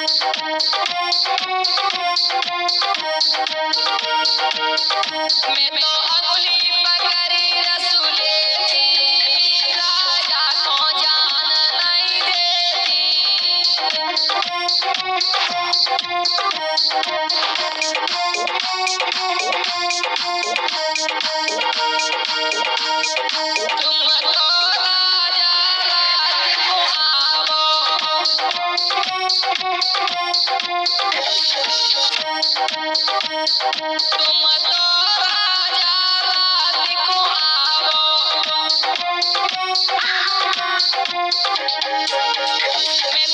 मैं तो अंगुली पकड़ी रसूले की, राजा को जान नहीं देती। तुम तो राजा रात को आओ, तुम तो राजा रात को आओ। मैं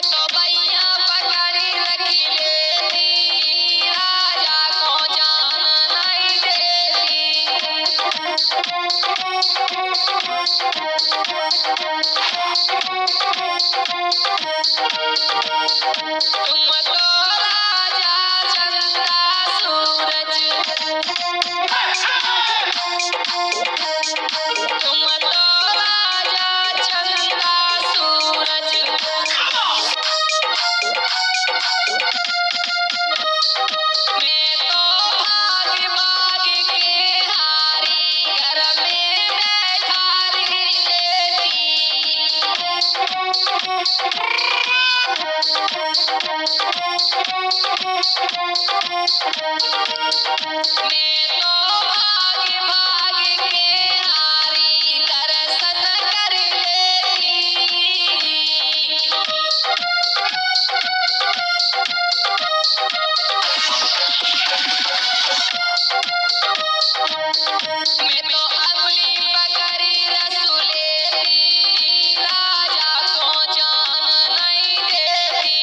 तो बैया पकड़ी रखी लेती, राजा को जान नहीं देती। तुम तो राजा चंदा सूरज, तुम तो राजा चंदा सूरज। मैं तो भाग भाग के हारी, घर में बैठा रही लेती। मैं तो भाग भाग के हारी, दर्शन कर लेती। मैं तो अंगुली पकड़ी रसूले की, राजा को जान नहीं देती।